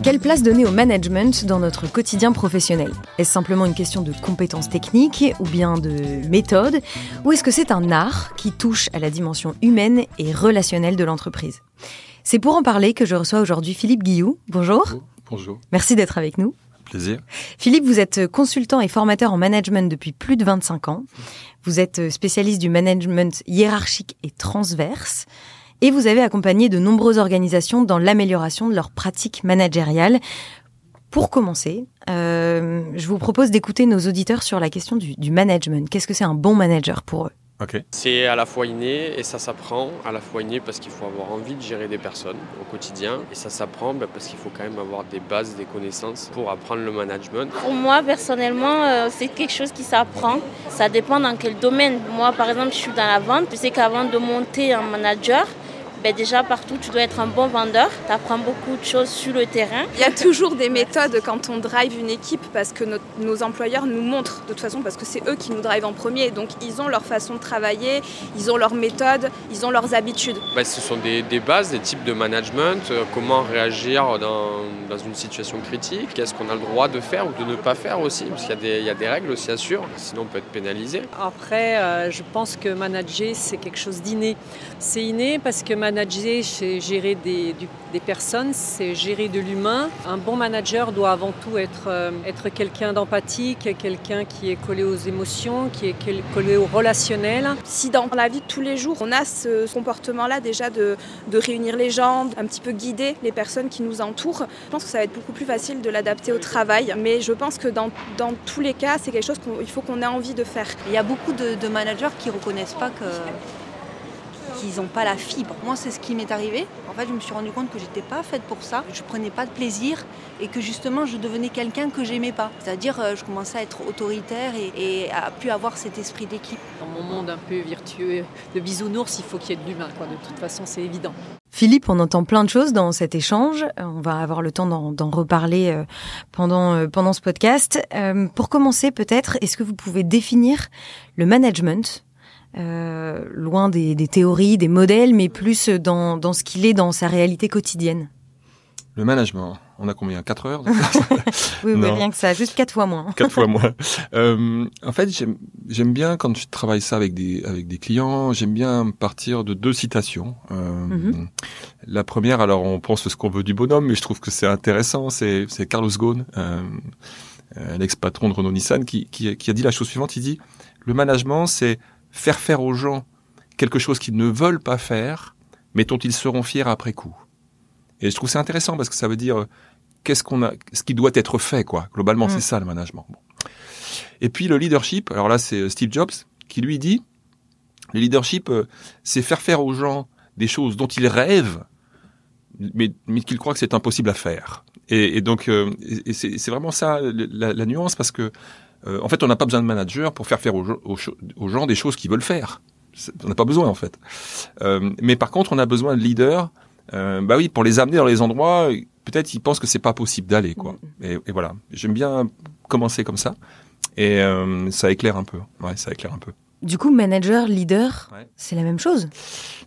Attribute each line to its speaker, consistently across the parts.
Speaker 1: Quelle place donner au management dans notre quotidien professionnel ? Est-ce simplement une question de compétences techniques ou bien de méthode ? Ou est-ce que c'est un art qui touche à la dimension humaine et relationnelle de l'entreprise ? C'est pour en parler que je reçois aujourd'hui Philippe Guilloux. Bonjour.
Speaker 2: Bonjour.
Speaker 1: Merci d'être avec nous.
Speaker 2: Plaisir.
Speaker 1: Philippe, vous êtes consultant et formateur en management depuis plus de 25 ans. Vous êtes spécialiste du management hiérarchique et transverse. Et vous avez accompagné de nombreuses organisations dans l'amélioration de leurs pratiques managériales. Pour commencer, je vous propose d'écouter nos auditeurs sur la question du management. Qu'est-ce que c'est un bon manager pour eux ?
Speaker 2: Ok.
Speaker 3: C'est à la fois inné et ça s'apprend. À la fois inné parce qu'il faut avoir envie de gérer des personnes au quotidien. Et ça s'apprend parce qu'il faut quand même avoir des bases, des connaissances pour apprendre le management.
Speaker 4: Pour moi, personnellement, c'est quelque chose qui s'apprend. Ça dépend dans quel domaine. Moi, par exemple, je suis dans la vente. Je sais qu'avant de monter un manager, déjà partout, tu dois être un bon vendeur. Tu apprends beaucoup de choses sur le terrain.
Speaker 5: Il y a toujours des méthodes quand on drive une équipe parce que nos employeurs nous montrent de toute façon parce que c'est eux qui nous drivent en premier. Donc ils ont leur façon de travailler, ils ont leurs méthodes, ils ont leurs habitudes.
Speaker 3: Ce sont des bases, des types de management. Comment réagir dans une situation critique. Qu'est-ce qu'on a le droit de faire ou de ne pas faire aussi. Parce qu'il y a des règles aussi à suivre. Sinon on peut être pénalisé.
Speaker 6: Après, je pense que manager, c'est quelque chose d'inné. C'est inné parce que manager, c'est gérer des personnes, c'est gérer de l'humain. Un bon manager doit avant tout être quelqu'un d'empathique, quelqu'un qui est collé aux émotions, qui est collé au relationnel.
Speaker 5: Si dans la vie de tous les jours, on a ce comportement-là déjà de réunir les gens, un petit peu guider les personnes qui nous entourent, je pense que ça va être beaucoup plus facile de l'adapter au travail. Mais je pense que dans tous les cas, c'est quelque chose qu'il faut qu'on ait envie de faire.
Speaker 7: Il y a beaucoup de managers qui ne reconnaissent pas qu'ils n'ont pas la fibre. Moi, c'est ce qui m'est arrivé. En fait, je me suis rendu compte que j'étais pas faite pour ça. Je prenais pas de plaisir et que justement, je devenais quelqu'un que j'aimais pas. C'est-à-dire, je commençais à être autoritaire et à plus avoir cet esprit d'équipe.
Speaker 6: Dans mon monde un peu virtueux de bisounours, il faut qu'il y ait de l'humain, quoi. De toute façon, c'est évident.
Speaker 1: Philippe, on entend plein de choses dans cet échange. On va avoir le temps d'en reparler pendant ce podcast. Pour commencer, peut-être, est-ce que vous pouvez définir le management ? Loin des théories, des modèles, mais plus dans ce qu'il est dans sa réalité quotidienne.
Speaker 2: Le management, on a combien ? 4 heures
Speaker 1: Oui, rien que ça, juste 4 fois moins.
Speaker 2: 4 fois moins. En fait, j'aime bien quand je travaille ça avec des clients, j'aime bien partir de 2 citations. La première, alors on pense ce qu'on veut du bonhomme, mais je trouve que c'est intéressant, c'est Carlos Ghosn, l'ex-patron de Renault-Nissan, qui a dit la chose suivante, il dit « Le management, c'est faire aux gens quelque chose qu'ils ne veulent pas faire, mais dont ils seront fiers après coup. » Et je trouve c'est intéressant parce que ça veut dire ce qui doit être fait, quoi. Globalement, c'est ça le management. Bon. Et puis le leadership, alors là c'est Steve Jobs qui lui dit, le leadership, c'est faire aux gens des choses dont ils rêvent, mais qu'ils croient que c'est impossible à faire. Et donc c'est vraiment ça la nuance parce que en fait, on n'a pas besoin de manager pour faire aux gens des choses qu'ils veulent faire. On n'a pas besoin, en fait. Mais par contre, on a besoin de leaders, pour les amener dans les endroits, peut-être ils pensent que c'est pas possible d'aller, quoi. Et voilà. J'aime bien commencer comme ça. Et ça éclaire un peu. Ouais, ça éclaire un peu.
Speaker 1: Du coup, manager, leader, c'est la même chose ?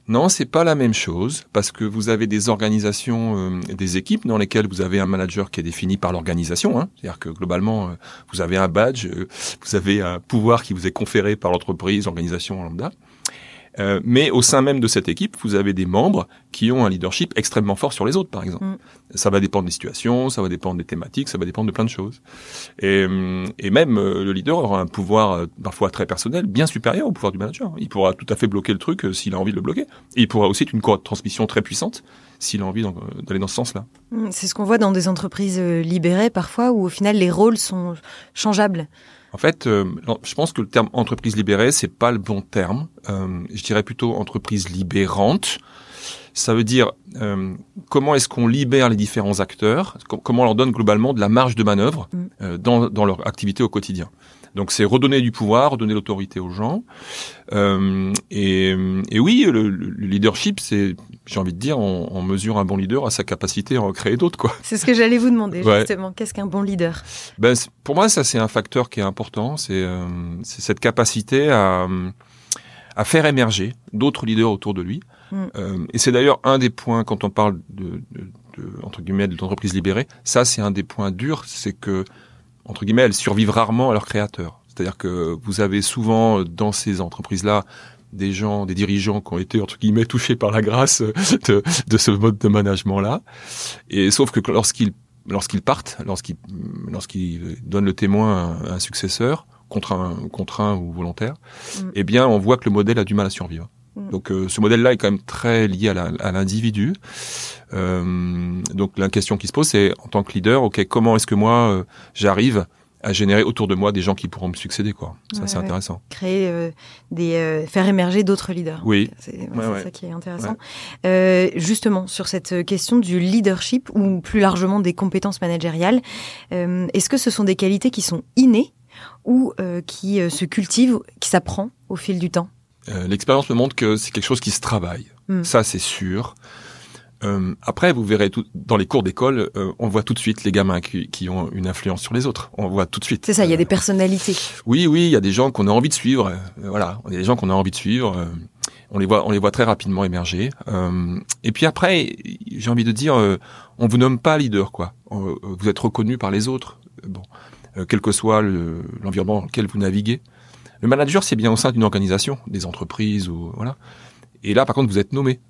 Speaker 2: Non, c'est pas la même chose parce que vous avez des organisations, des équipes dans lesquelles vous avez un manager qui est défini par l'organisation. C'est-à-dire que globalement, vous avez un badge, vous avez un pouvoir qui vous est conféré par l'entreprise, l'organisation lambda. Mais au sein même de cette équipe, vous avez des membres qui ont un leadership extrêmement fort sur les autres, par exemple. Ça va dépendre des situations, ça va dépendre des thématiques, ça va dépendre de plein de choses. Et même le leader aura un pouvoir parfois très personnel, bien supérieur au pouvoir du manager. Il pourra tout à fait bloquer le truc s'il a envie de le bloquer. Et il pourra aussi être une courroie de transmission très puissante s'il a envie d'aller dans ce sens-là.
Speaker 1: C'est ce qu'on voit dans des entreprises libérées parfois, où au final les rôles sont changeables.
Speaker 2: En fait, je pense que le terme entreprise libérée, c'est pas le bon terme. Je dirais plutôt entreprise libérante. Ça veut dire comment est-ce qu'on libère les différents acteurs, comment on leur donne globalement de la marge de manœuvre dans leur activité au quotidien. Donc c'est redonner du pouvoir, redonner l'autorité aux gens. Et oui, le leadership, c'est, j'ai envie de dire, on mesure un bon leader à sa capacité à en créer d'autres, quoi.
Speaker 1: C'est ce que j'allais vous demander, justement. Qu'est-ce qu'un bon leader ?
Speaker 2: Pour moi, ça c'est un facteur qui est important. C'est cette capacité à faire émerger d'autres leaders autour de lui. Et c'est d'ailleurs un des points, quand on parle de entre guillemets, de l'entreprise libérée, ça c'est un des points durs, c'est que, entre guillemets, elles survivent rarement à leurs créateurs. C'est-à-dire que vous avez souvent dans ces entreprises-là des gens, des dirigeants qui ont été, entre guillemets, touchés par la grâce de ce mode de management-là. Et sauf que lorsqu'ils partent, lorsqu'ils donnent le témoin à un successeur, contraint ou volontaire, eh bien, on voit que le modèle a du mal à survivre. Donc ce modèle-là est quand même très lié à l'individu. Donc la question qui se pose, c'est en tant que leader, ok, comment est-ce que moi j'arrive à générer autour de moi des gens qui pourront me succéder, quoi. Ça, c'est intéressant.
Speaker 1: Créer faire émerger d'autres leaders.
Speaker 2: Oui.
Speaker 1: C'est ça qui est intéressant. Ouais. Justement, sur cette question du leadership ou plus largement des compétences managériales, est-ce que ce sont des qualités qui sont innées ou qui se cultivent, qui s'apprend au fil du temps?
Speaker 2: L'expérience me montre que c'est quelque chose qui se travaille. Ça, c'est sûr. Après, vous verrez dans les cours d'école, on voit tout de suite les gamins qui ont une influence sur les autres. On voit tout de suite.
Speaker 1: C'est ça, il y a des personnalités.
Speaker 2: Oui, il y a des gens qu'on a envie de suivre. Voilà, il y a des gens qu'on a envie de suivre. On les voit très rapidement émerger. Et puis après, j'ai envie de dire, on vous nomme pas leader, quoi. Vous êtes reconnu par les autres. Bon, quel que soit l'environnement dans lequel vous naviguez. Le manager, c'est bien au sein d'une organisation, des entreprises ou voilà. Et là, par contre, vous êtes nommé.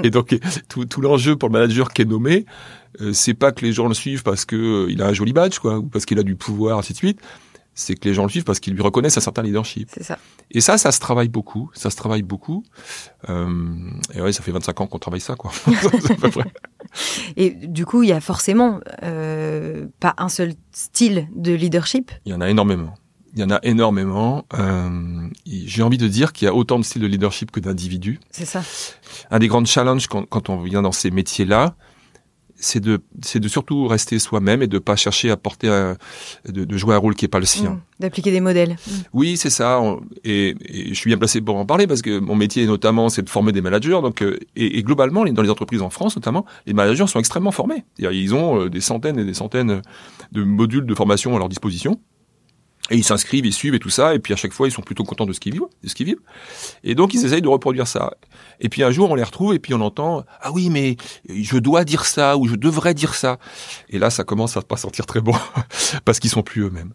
Speaker 2: Et donc, tout l'enjeu pour le manager qui est nommé, c'est pas que les gens le suivent parce que il a un joli badge, quoi, ou parce qu'il a du pouvoir, ainsi de suite. C'est que les gens le suivent parce qu'ils lui reconnaissent un certain leadership.
Speaker 1: C'est ça.
Speaker 2: Et ça se travaille beaucoup. Et ouais, ça fait 25 ans qu'on travaille ça, quoi. C'est à peu près.
Speaker 1: Et du coup, il y a forcément pas un seul style de leadership.
Speaker 2: Il y en a énormément. J'ai envie de dire qu'il y a autant de styles de leadership que d'individus.
Speaker 1: C'est ça.
Speaker 2: Un des grands challenges quand on vient dans ces métiers-là, c'est de surtout rester soi-même et de pas chercher à de jouer un rôle qui est pas le sien.
Speaker 1: D'appliquer des modèles.
Speaker 2: Oui, c'est ça. Et je suis bien placé pour en parler parce que mon métier notamment, c'est de former des managers. Donc, et globalement, dans les entreprises en France notamment, les managers sont extrêmement formés. C'est-à-dire, ils ont des centaines et des centaines de modules de formation à leur disposition. Et ils s'inscrivent, ils suivent et tout ça, et puis à chaque fois, ils sont plutôt contents de ce qu'ils vivent. Et donc, ils essayent de reproduire ça. Et puis un jour, on les retrouve, et puis on entend « Ah oui, mais je dois dire ça, ou je devrais dire ça. » Et là, ça commence à pas sentir très bon, parce qu'ils sont plus eux-mêmes.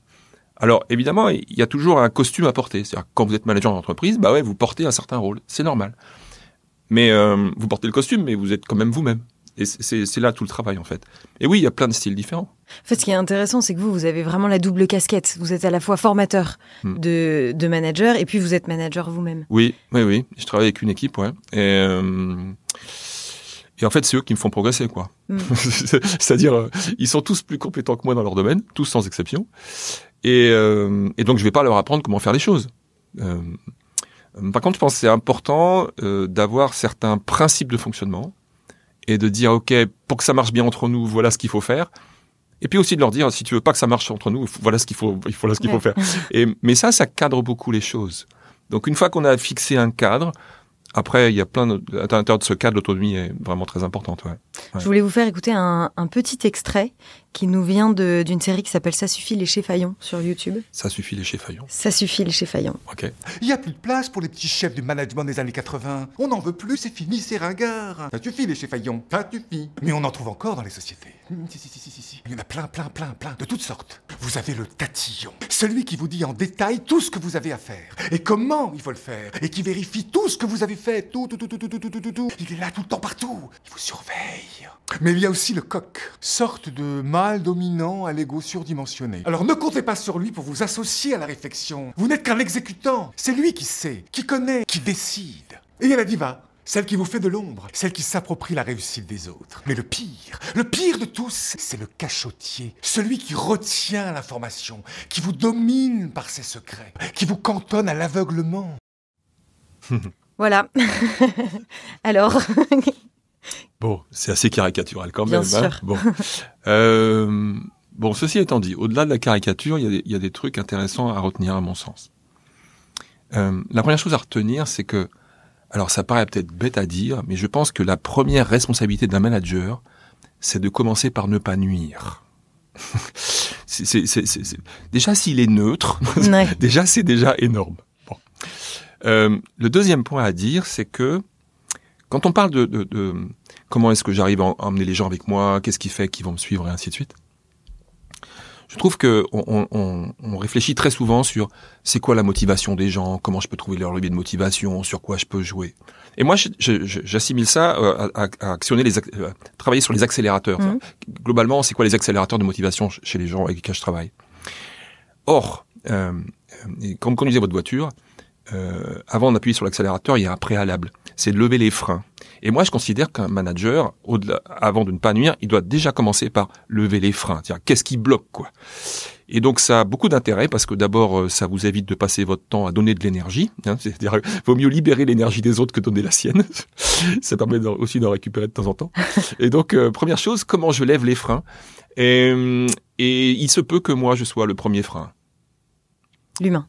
Speaker 2: Alors, évidemment, il y a toujours un costume à porter. C'est-à-dire, quand vous êtes manager d'entreprise, bah ouais, vous portez un certain rôle. C'est normal. Mais vous portez le costume, mais vous êtes quand même vous-même. Et c'est là tout le travail, en fait. Et oui, il y a plein de styles différents.
Speaker 1: En fait, ce qui est intéressant, c'est que vous avez vraiment la double casquette. Vous êtes à la fois formateur de manager et puis vous êtes manager vous-même.
Speaker 2: Oui. Je travaille avec une équipe, ouais. Et en fait, c'est eux qui me font progresser, quoi. C'est-à-dire, ils sont tous plus compétents que moi dans leur domaine, tous sans exception. Et donc, je vais pas leur apprendre comment faire les choses. Par contre, je pense que c'est important d'avoir certains principes de fonctionnement et de dire, OK, pour que ça marche bien entre nous, voilà ce qu'il faut faire. Et puis aussi de leur dire, si tu veux pas que ça marche entre nous, voilà ce qu'il faut faire. Mais ça cadre beaucoup les choses. Donc une fois qu'on a fixé un cadre, après il y a à l'intérieur de ce cadre, l'autonomie est vraiment très importante. Ouais.
Speaker 1: Je voulais vous faire écouter un petit extrait qui nous vient d'une série qui s'appelle Ça suffit les Cheffaillons sur YouTube.
Speaker 2: Ça suffit les Cheffaillons.
Speaker 1: Ça suffit les Cheffaillons.
Speaker 2: Ok.
Speaker 8: Il n'y a plus de place pour les petits chefs du management des années 80. On n'en veut plus, c'est fini, c'est ringard. Ça suffit les Cheffaillons, ça suffit. Mais on en trouve encore dans les sociétés. Si. Il y en a plein, de toutes sortes. Vous avez le tatillon, celui qui vous dit en détail tout ce que vous avez à faire et comment il faut le faire et qui vérifie tout ce que vous avez fait, tout. Il est là tout le temps partout. Il vous surveille. Mais il y a aussi le coq, sorte de mâle dominant à l'ego surdimensionné. Alors ne comptez pas sur lui pour vous associer à la réflexion. Vous n'êtes qu'un exécutant. C'est lui qui sait, qui connaît, qui décide. Et il y a la diva, celle qui vous fait de l'ombre, celle qui s'approprie la réussite des autres. Mais le pire de tous, c'est le cachotier, celui qui retient l'information, qui vous domine par ses secrets, qui vous cantonne à l'aveuglement.
Speaker 1: Voilà. Alors...
Speaker 2: Bon, c'est assez caricatural quand
Speaker 1: Bien
Speaker 2: même.
Speaker 1: sûr.
Speaker 2: Bon, ceci étant dit, au-delà de la caricature, il y a des trucs intéressants à retenir à mon sens. La première chose à retenir, c'est que, alors ça paraît peut-être bête à dire, mais je pense que la première responsabilité d'un manager, c'est de commencer par ne pas nuire. Déjà, s'il est neutre,
Speaker 1: Ouais.
Speaker 2: c'est déjà énorme. Bon. Le deuxième point à dire, c'est que quand on parle de comment est-ce que j'arrive à emmener les gens avec moi, qu'est-ce qui fait qu'ils vont me suivre et ainsi de suite, je trouve que on réfléchit très souvent sur c'est quoi la motivation des gens, comment je peux trouver leur levier de motivation, sur quoi je peux jouer. Et moi, j'assimile ça à actionner travailler sur les accélérateurs. Mmh. Globalement, c'est quoi les accélérateurs de motivation chez les gens avec qui je travaille? Or, quand vous conduisez votre voiture, avant d'appuyer sur l'accélérateur, il y a un préalable. C'est de lever les freins. Et moi, je considère qu'un manager, avant de ne pas nuire, il doit déjà commencer par lever les freins. C'est-à-dire, qu'est-ce qui bloque, quoi? Et donc, ça a beaucoup d'intérêt parce que d'abord, ça vous évite de passer votre temps à donner de l'énergie. C'est-à-dire, vaut mieux libérer l'énergie des autres que donner la sienne. Ça permet aussi d'en récupérer de temps en temps. Et donc, première chose, comment je lève les freins? Et il se peut que moi, je sois le premier frein.
Speaker 1: L'humain.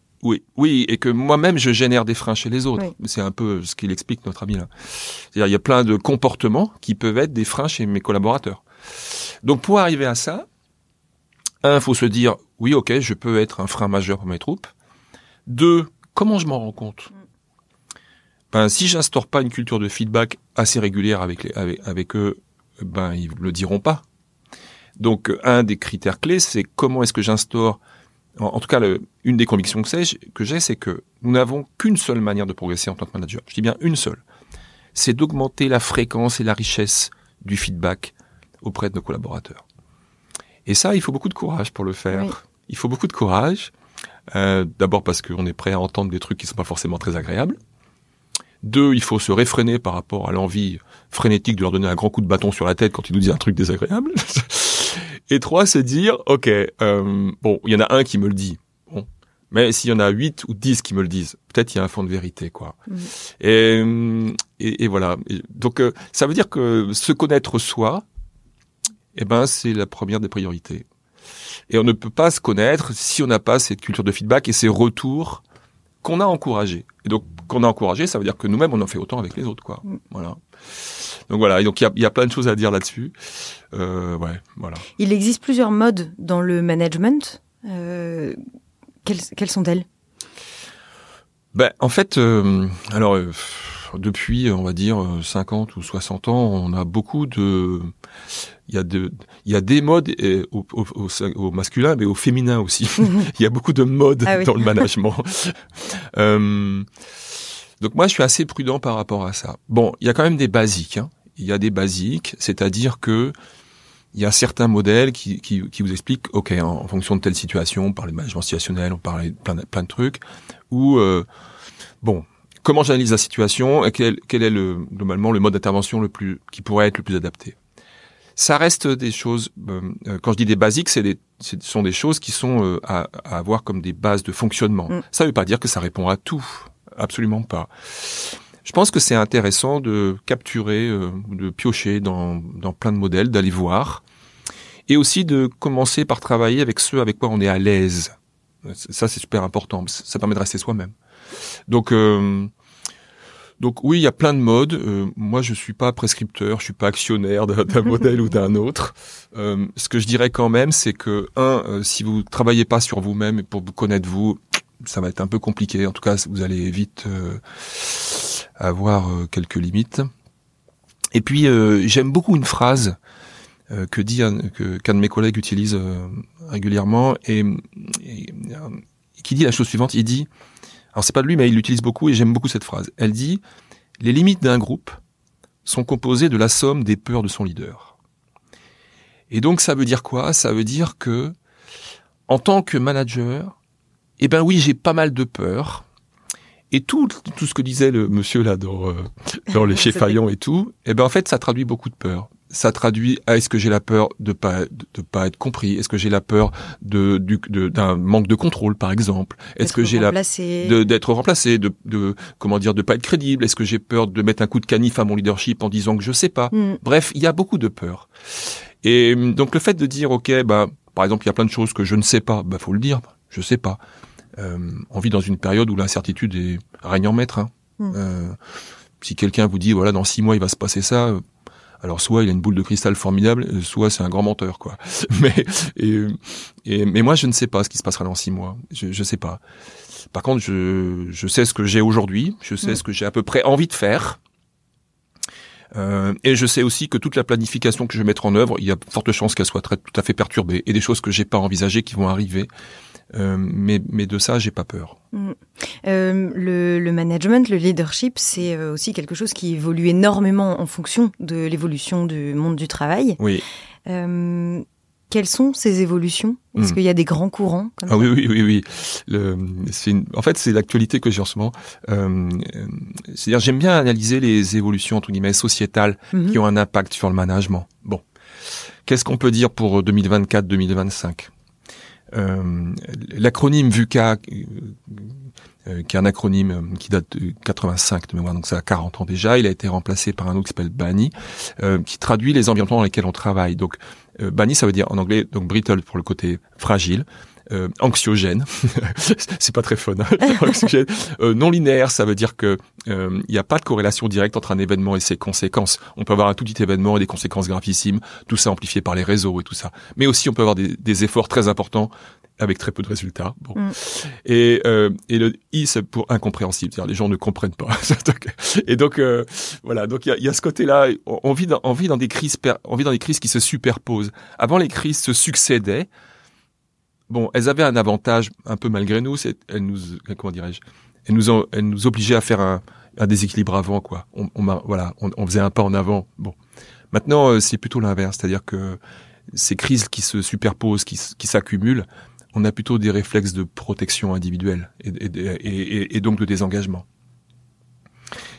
Speaker 2: Oui, et que moi-même je génère des freins chez les autres. Oui. C'est un peu ce qu'il explique notre ami là. C'est-à-dire il y a plein de comportements qui peuvent être des freins chez mes collaborateurs. Donc pour arriver à ça, faut se dire oui, ok, je peux être un frein majeur pour mes troupes. 2, comment je m'en rends compte? Si j'instaure pas une culture de feedback assez régulière avec eux, ils le diront pas. Donc un des critères clés, c'est comment est-ce que j'instaure. En tout cas, une des convictions que j'ai, c'est que nous n'avons qu'une seule manière de progresser en tant que manager. Je dis bien une seule. C'est d'augmenter la fréquence et la richesse du feedback auprès de nos collaborateurs. Et ça, il faut beaucoup de courage pour le faire. Oui. Il faut beaucoup de courage. D'abord parce qu'on est prêt à entendre des trucs qui ne sont pas forcément très agréables. 2, il faut se réfréner par rapport à l'envie frénétique de leur donner un grand coup de bâton sur la tête quand ils nous disent un truc désagréable. Et 3, c'est dire, ok, il y en a un qui me le dit, bon, mais s'il y en a 8 ou 10 qui me le disent, peut-être il y a un fond de vérité, quoi. Mmh. Et voilà. Donc, ça veut dire que se connaître soi, c'est la première des priorités. Et on ne peut pas se connaître si on n'a pas cette culture de feedback et ces retours qu'on a encouragés. Et donc, qu'on a encouragés, ça veut dire que nous-mêmes, on en fait autant avec les autres, quoi. Mmh. Voilà. Donc voilà, et donc il y a plein de choses à dire là-dessus. Voilà.
Speaker 1: Il existe plusieurs modes dans le management. Quelles sont-elles?
Speaker 2: En fait, depuis, on va dire, 50 ou 60 ans, on a beaucoup de... Il y a des modes au masculin, mais au féminin aussi. Il y a beaucoup de modes dans le management. Donc moi, je suis assez prudent par rapport à ça. Bon, il y a quand même des basiques. Il y a des basiques, c'est-à-dire que il y a certains modèles qui vous expliquent, ok, en fonction de telle situation, on parle de management situationnel, on parle de plein de trucs, où comment j'analyse la situation et quel est globalement le mode d'intervention qui pourrait être le plus adapté. Ça reste des choses. Quand je dis des basiques, ce sont des choses qui sont à avoir comme des bases de fonctionnement. Ça ne veut pas dire que ça répond à tout. Absolument pas. Je pense que c'est intéressant de capturer, de piocher dans plein de modèles, d'aller voir, et aussi de commencer par travailler avec ceux avec quoi on est à l'aise. Ça, c'est super important. Ça permet de rester soi-même. Donc oui, il y a plein de modes. Moi, je suis pas prescripteur, je suis pas actionnaire d'un modèle ou d'un autre. Ce que je dirais quand même, c'est que si vous travaillez pas sur vous-même et pour vous connaître vous, ça va être un peu compliqué. En tout cas, vous allez vite avoir quelques limites. Et puis, j'aime beaucoup une phrase qu'un de mes collègues utilise régulièrement et qui dit la chose suivante. Il dit, alors c'est pas de lui, mais il l'utilise beaucoup et j'aime beaucoup cette phrase. Elle dit, les limites d'un groupe sont composées de la somme des peurs de son leader. Et donc, ça veut dire quoi? Ça veut dire que, en tant que manager, oui, j'ai pas mal de peurs. Et tout ce que disait le monsieur là dans les chez Fayon et tout, en fait, ça traduit beaucoup de peurs. Ça traduit, est-ce que j'ai la peur de pas être compris? Est-ce que j'ai la peur d'un manque de contrôle, par exemple? Est-ce que j'ai d'être remplacé, de pas être crédible? Est-ce que j'ai peur de mettre un coup de canif à mon leadership en disant que je sais pas? Bref, il y a beaucoup de peurs. Et donc le fait de dire, ok, par exemple, il y a plein de choses que je ne sais pas, faut le dire, je sais pas. On vit dans une période où l'incertitude règne en maître. Si quelqu'un vous dit, voilà, dans 6 mois, il va se passer ça, alors soit il a une boule de cristal formidable, soit c'est un grand menteur, quoi. Mais moi, je ne sais pas ce qui se passera dans 6 mois. Je sais pas. Par contre, je sais ce que j'ai aujourd'hui, je sais ce que j'ai à peu près envie de faire. Et je sais aussi que toute la planification que je vais mettre en œuvre, il y a forte chance qu'elle soit tout à fait perturbée. Et des choses que j'ai pas envisagées qui vont arriver. Mais de ça, j'ai pas peur.
Speaker 1: Le management, le leadership, c'est aussi quelque chose qui évolue énormément en fonction de l'évolution du monde du travail.
Speaker 2: Oui.
Speaker 1: Quelles sont ces évolutions ? Est-ce qu'il y a des grands courants comme ça ?
Speaker 2: Oui. En fait, c'est l'actualité que j'ai en ce moment. C'est-à-dire, j'aime bien analyser les évolutions, entre guillemets, sociétales qui ont un impact sur le management. Bon. Qu'est-ce qu'on peut dire pour 2024-2025 ? L'acronyme VUCA, qui est un acronyme qui date de 85 de mémoire, donc ça a 40 ans déjà, il a été remplacé par un autre qui s'appelle BANI, qui traduit les environnements dans lesquels on travaille. Donc BANI, ça veut dire en anglais, donc brittle pour le côté fragile, anxiogène, c'est pas très fun, anxiogène, non linéaire, ça veut dire que il n'y a pas de corrélation directe entre un événement et ses conséquences. On peut avoir un tout petit événement et des conséquences gravissimes, tout ça amplifié par les réseaux et tout ça. Mais aussi on peut avoir des efforts très importants avec très peu de résultats. Bon. Et le I, c'est pour incompréhensible, c'est-à-dire les gens ne comprennent pas. Et donc voilà, donc il y a ce côté-là. On vit dans des crises qui se superposent. Avant, les crises se succédaient. Bon, elles avaient un avantage un peu malgré nous, elles nous obligeaient à faire un déséquilibre avant, quoi. On faisait un pas en avant. Bon, maintenant c'est plutôt l'inverse, c'est-à-dire que ces crises qui se superposent, qui s'accumulent, on a plutôt des réflexes de protection individuelle et donc de désengagement.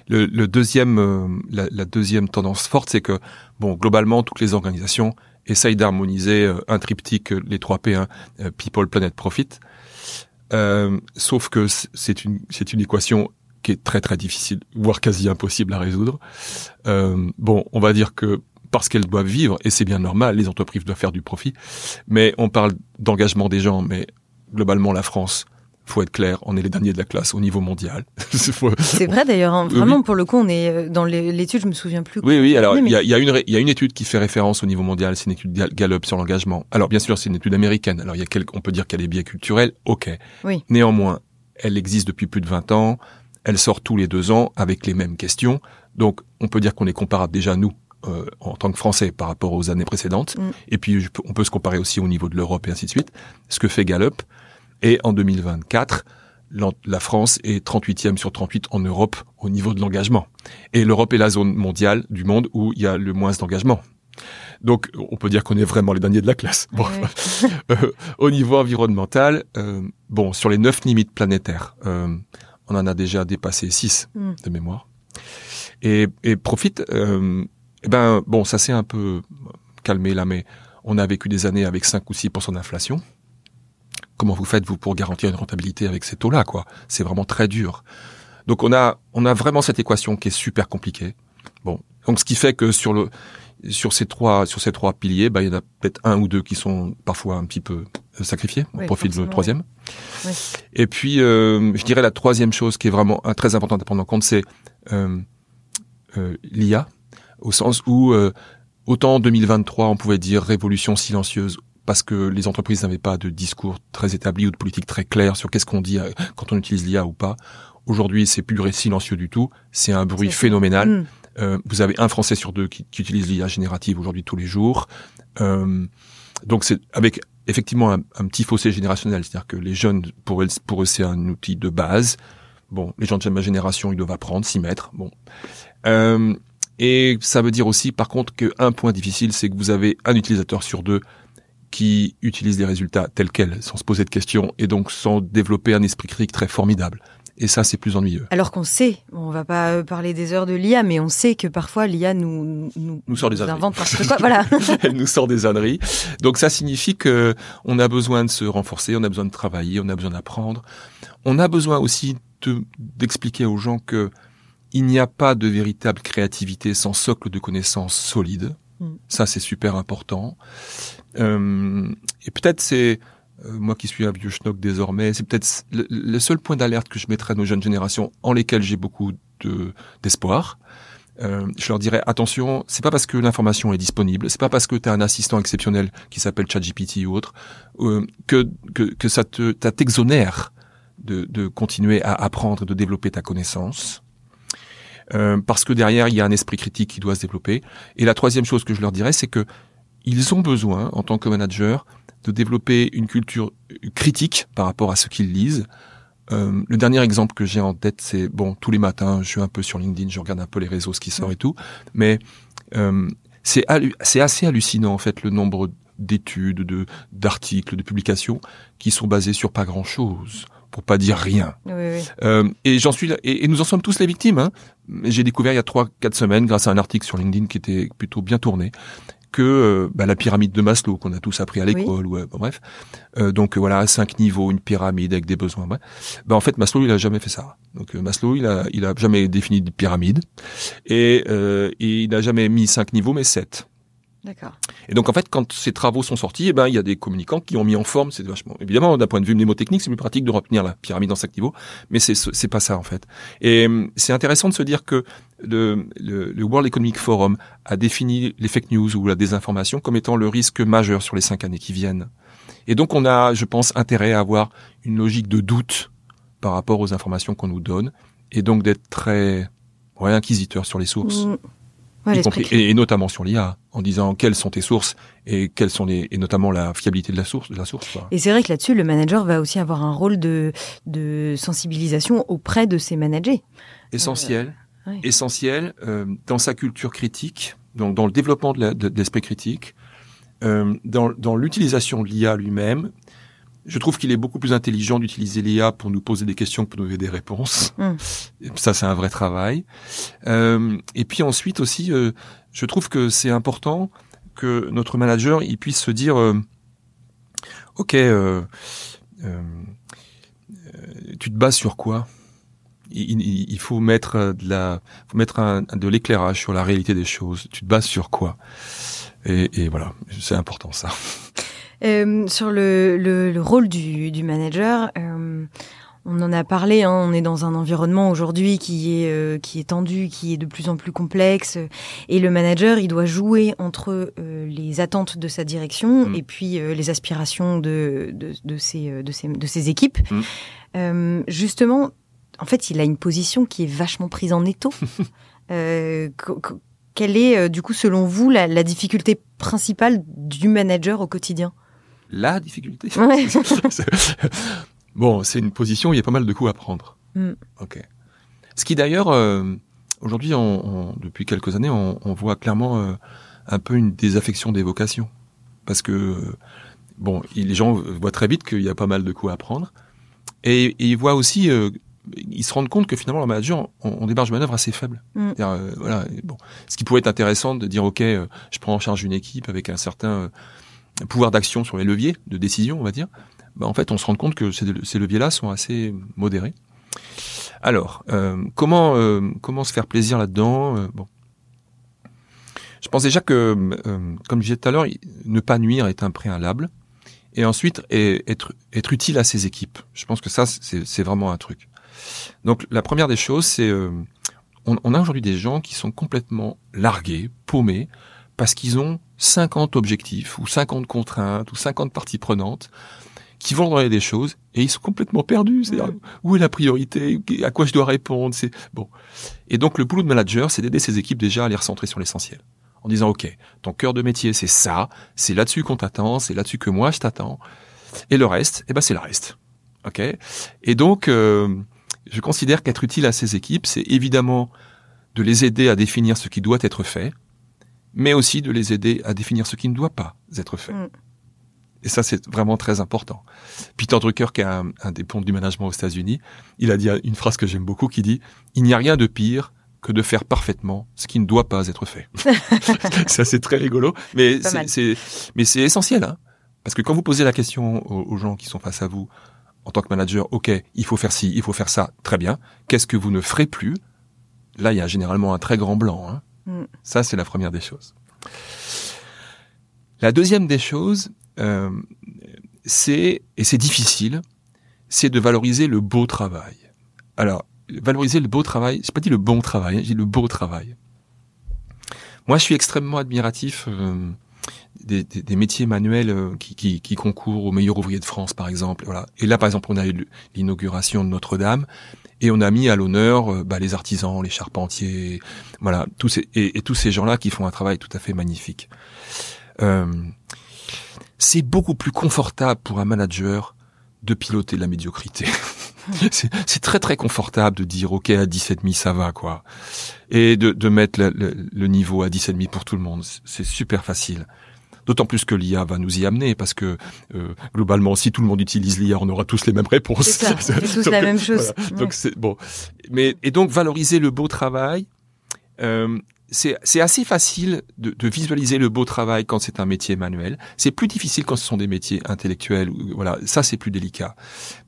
Speaker 2: La deuxième tendance forte, c'est que globalement toutes les organisations essayent d'harmoniser un triptyque, les 3 P, People, Planet, Profit. Sauf que c'est une équation qui est très très difficile, voire quasi impossible à résoudre. On va dire que parce qu'elles doivent vivre, et c'est bien normal, les entreprises doivent faire du profit, mais on parle d'engagement des gens, mais globalement la France, faut être clair, on est les derniers de la classe au niveau mondial.
Speaker 1: C'est vrai d'ailleurs, hein, vraiment pour le coup, on est dans l'étude, je me souviens plus.
Speaker 2: Oui, alors il y a une étude qui fait référence au niveau mondial, c'est une étude Gallup sur l'engagement. Alors bien sûr, c'est une étude américaine, alors on peut dire qu'il y a des biais culturels, ok.
Speaker 1: Oui.
Speaker 2: Néanmoins, elle existe depuis plus de 20 ans, elle sort tous les 2 ans avec les mêmes questions, donc on peut dire qu'on est comparable déjà, nous, en tant que Français par rapport aux années précédentes, et puis on peut se comparer aussi au niveau de l'Europe et ainsi de suite, ce que fait Gallup. Et en 2024, la France est 38e sur 38 en Europe au niveau de l'engagement. Et l'Europe est la zone mondiale du monde où il y a le moins d'engagement. Donc, on peut dire qu'on est vraiment les derniers de la classe. Bon. Au niveau environnemental, sur les 9 limites planétaires, on en a déjà dépassé 6 de mémoire. Et Profit, ça s'est un peu calmé là, mais on a vécu des années avec 5 ou 6% d'inflation. Comment vous faites, vous, pour garantir une rentabilité avec ces taux-là, quoi? C'est vraiment très dur. Donc, on a vraiment cette équation qui est super compliquée. Bon. Donc, ce qui fait que sur ces trois piliers, il y en a peut-être 1 ou 2 qui sont parfois un petit peu sacrifiés au profit du 3e.
Speaker 1: Oui.
Speaker 2: Et puis, je dirais la 3e chose qui est vraiment très importante à prendre en compte, c'est l'IA, au sens où autant en 2023, on pouvait dire révolution silencieuse, parce que les entreprises n'avaient pas de discours très établi ou de politique très claire sur qu'est-ce qu'on dit quand on utilise l'IA ou pas. Aujourd'hui, c'est plus silencieux du tout. C'est un bruit phénoménal. Vous avez 1 Français sur 2 qui utilise l'IA générative aujourd'hui tous les jours. Donc c'est avec effectivement un petit fossé générationnel, c'est-à-dire que les jeunes, pour eux c'est un outil de base. Bon, les gens de ma génération, ils doivent apprendre, s'y mettre. Bon. Et ça veut dire aussi, par contre, qu'un point difficile, c'est que vous avez un utilisateur sur 2 qui utilise les résultats tels quels, sans se poser de questions, et donc sans développer un esprit critique très formidable. Et ça, c'est plus ennuyeux.
Speaker 1: Alors qu'on sait, on va pas parler des heures de l'IA, mais on sait que parfois l'IA nous
Speaker 2: sort des âneries.
Speaker 1: Invente n'importe quoi, voilà.
Speaker 2: Elle nous sort des âneries. Donc ça signifie que on a besoin de se renforcer, on a besoin de travailler, on a besoin d'apprendre. On a besoin aussi d'expliquer aux gens que il n'y a pas de véritable créativité sans socle de connaissances solides. Ça, c'est super important. Et peut-être c'est, moi qui suis un vieux schnock désormais, c'est peut-être le seul point d'alerte que je mettrais à nos jeunes générations, en lesquelles j'ai beaucoup d'espoir. Je leur dirais, attention, c'est pas parce que l'information est disponible, c'est pas parce que tu as un assistant exceptionnel qui s'appelle ChatGPT ou autre, que ça t'exonère de continuer à apprendre et de développer ta connaissance. Parce que derrière, il y a un esprit critique qui doit se développer. Et la troisième chose que je leur dirais, c'est que ils ont besoin, en tant que manager, de développer une culture critique par rapport à ce qu'ils lisent. Le dernier exemple que j'ai en tête, c'est, tous les matins, je suis un peu sur LinkedIn, je regarde un peu les réseaux, ce qui sort et tout, mais c'est assez hallucinant, en fait, le nombre d'études, d'articles, de publications qui sont basés sur pas grand-chose, pour pas dire rien.
Speaker 1: Oui.
Speaker 2: Et j'en suis là, et nous en sommes tous les victimes. Hein. J'ai découvert il y a 3-4 semaines, grâce à un article sur LinkedIn qui était plutôt bien tourné, que la pyramide de Maslow, qu'on a tous appris à l'école, bref. Donc voilà, 5 niveaux, une pyramide avec des besoins. Bref. En fait, Maslow, il a jamais fait ça. Donc Maslow, il a jamais défini de pyramide, et il n'a jamais mis 5 niveaux, mais 7.
Speaker 1: D'accord.
Speaker 2: Et donc en fait, quand ces travaux sont sortis, il y a des communicants qui ont mis en forme. C'est vachement, évidemment, d'un point de vue mnémotechnique, c'est plus pratique de retenir la pyramide en 5 niveaux, mais c'est pas ça en fait. Et c'est intéressant de se dire que le World Economic Forum a défini les fake news ou la désinformation comme étant le risque majeur sur les 5 années qui viennent. Et donc on a, je pense, intérêt à avoir une logique de doute par rapport aux informations qu'on nous donne, et donc d'être très inquisiteur sur les sources.
Speaker 1: Ouais,
Speaker 2: et notamment sur l'IA, en disant quelles sont tes sources et quelles sont et notamment la fiabilité de la source. Quoi.
Speaker 1: Et c'est vrai que là-dessus, le manager va aussi avoir un rôle de sensibilisation auprès de ses managers.
Speaker 2: Essentiel, dans sa culture critique, donc dans le développement de l'esprit critique, dans l'utilisation de l'IA lui-même. Je trouve qu'il est beaucoup plus intelligent d'utiliser l'IA pour nous poser des questions que pour nous donner des réponses. Ça, c'est un vrai travail. Et puis ensuite aussi, je trouve que c'est important que notre manager il puisse se dire OK, tu te bases sur quoi ? Il faut mettre de l'éclairage sur la réalité des choses. Tu te bases sur quoi ? Et voilà, c'est important ça.
Speaker 1: Sur le rôle du manager, on en a parlé, on est dans un environnement aujourd'hui qui est tendu, qui est de plus en plus complexe, et le manager, il doit jouer entre les attentes de sa direction et puis les aspirations de ses équipes. Justement, en fait, il a une position qui est vachement prise en étau. Quelle est, du coup, selon vous, la difficulté principale du manager au quotidien ?
Speaker 2: La difficulté.
Speaker 1: Ouais.
Speaker 2: C'est une position où il y a pas mal de coups à prendre. Ok. Ce qui d'ailleurs, aujourd'hui, depuis quelques années, on voit clairement un peu une désaffection des vocations. Parce que, les gens voient très vite qu'il y a pas mal de coups à prendre. Et ils voient aussi, ils se rendent compte que finalement, le manager ont des marges de manœuvre assez faibles. Ce qui pourrait être intéressant de dire, OK, je prends en charge une équipe avec un certain pouvoir d'action sur les leviers de décision, on va dire. En fait, on se rend compte que ces leviers-là sont assez modérés. Alors, comment se faire plaisir là-dedans ? Je pense déjà que, comme je disais tout à l'heure, ne pas nuire est un préalable. Et ensuite, être utile à ses équipes. Je pense que ça, c'est vraiment un truc. Donc, la première des choses, c'est on a aujourd'hui des gens qui sont complètement largués, paumés, parce qu'ils ont 50 objectifs, ou 50 contraintes, ou 50 parties prenantes, qui vont leur donner des choses, et ils sont complètement perdus. C'est-à-dire, où est la priorité ? À quoi je dois répondre ? Et donc, le boulot de manager, c'est d'aider ses équipes déjà à les recentrer sur l'essentiel. En disant, OK, ton cœur de métier, c'est ça, c'est là-dessus qu'on t'attend, c'est là-dessus que moi, je t'attends. Et le reste, c'est le reste. OK ? Et donc, je considère qu'être utile à ses équipes, c'est évidemment de les aider à définir ce qui doit être fait, mais aussi de les aider à définir ce qui ne doit pas être fait. Et ça, c'est vraiment très important. Peter Drucker, qui est un des pontes du management aux États-Unis, il a dit une phrase que j'aime beaucoup qui dit « Il n'y a rien de pire que de faire parfaitement ce qui ne doit pas être fait. » Ça, c'est très rigolo, mais c'est essentiel. Hein, parce que quand vous posez la question aux gens qui sont face à vous, en tant que manager, OK, il faut faire ci, il faut faire ça, très bien. Qu'est-ce que vous ne ferez plus ? Là, il y a généralement un très grand blanc. Hein. Ça, c'est la première des choses. La deuxième des choses, c'est difficile, c'est de valoriser le beau travail. Alors, valoriser le beau travail, j'ai pas dit le bon travail, j'ai dit le beau travail. Moi, je suis extrêmement admiratif des métiers manuels qui concourent aux meilleurs ouvriers de France, par exemple. Voilà. Et là, par exemple, on a eu l'inauguration de Notre-Dame et on a mis à l'honneur les artisans, les charpentiers, voilà, tous ces gens-là qui font un travail tout à fait magnifique. C'est beaucoup plus confortable pour un manager de piloter de la médiocrité. C'est très très confortable de dire ok, à 10,5 ça va quoi, et de mettre le niveau à 10,5 pour tout le monde. C'est super facile. D'autant plus que l'IA va nous y amener, parce que globalement, si tout le monde utilise l'IA, on aura tous les mêmes réponses.
Speaker 1: C'est ça, on fait tous la même chose.
Speaker 2: Voilà. Donc c'est bon. Et donc valoriser le beau travail, c'est assez facile de visualiser le beau travail quand c'est un métier manuel. C'est plus difficile quand ce sont des métiers intellectuels. Voilà, ça c'est plus délicat.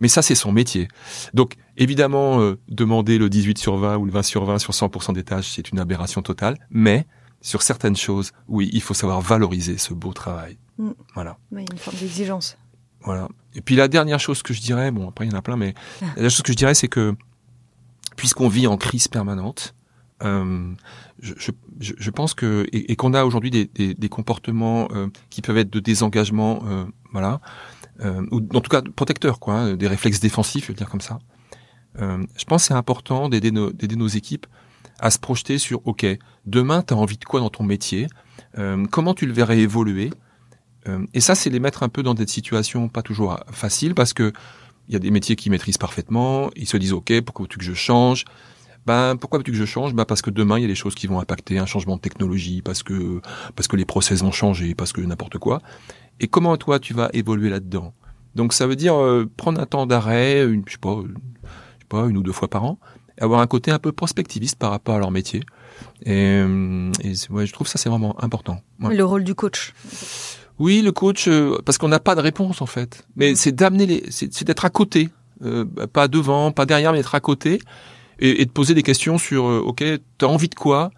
Speaker 2: Mais ça c'est son métier. Donc évidemment, demander le 18/20 ou le 20/20 sur 100% des tâches, c'est une aberration totale. Mais sur certaines choses, oui, il faut savoir valoriser ce beau travail. Voilà.
Speaker 1: Oui, une forme d'exigence.
Speaker 2: Voilà. Et puis la dernière chose que je dirais, bon après il y en a plein, mais la dernière chose que je dirais, c'est que puisqu'on vit en crise permanente, je pense que et qu'on a aujourd'hui des comportements qui peuvent être de désengagement, voilà, ou en tout cas protecteurs, quoi, hein, des réflexes défensifs, je veux dire comme ça. Je pense que c'est important d'aider nos équipes à se projeter sur ok, demain t'as envie de quoi dans ton métier, comment tu le verrais évoluer, et ça c'est les mettre un peu dans des situations pas toujours faciles, parce que il y a des métiers qu'ils maîtrisent parfaitement, ils se disent ok, pourquoi veux-tu que je change? Pourquoi veux-tu que je change? Parce que demain, il y a des choses qui vont impacter, un changement de technologie, parce que les process vont changer, parce que n'importe quoi. Et comment toi, tu vas évoluer là-dedans? Donc, ça veut dire prendre un temps d'arrêt, je sais pas, 1 ou 2 fois par an, et avoir un côté un peu prospectiviste par rapport à leur métier. Et ouais, je trouve ça, c'est vraiment important. Ouais.
Speaker 1: Le rôle du coach.
Speaker 2: Oui, le coach, parce qu'on n'a pas de réponse, en fait. Mais c'est d'amener c'est d'être à côté. Pas devant, pas derrière, mais être à côté. Et de poser des questions sur ok, t'as envie de quoi,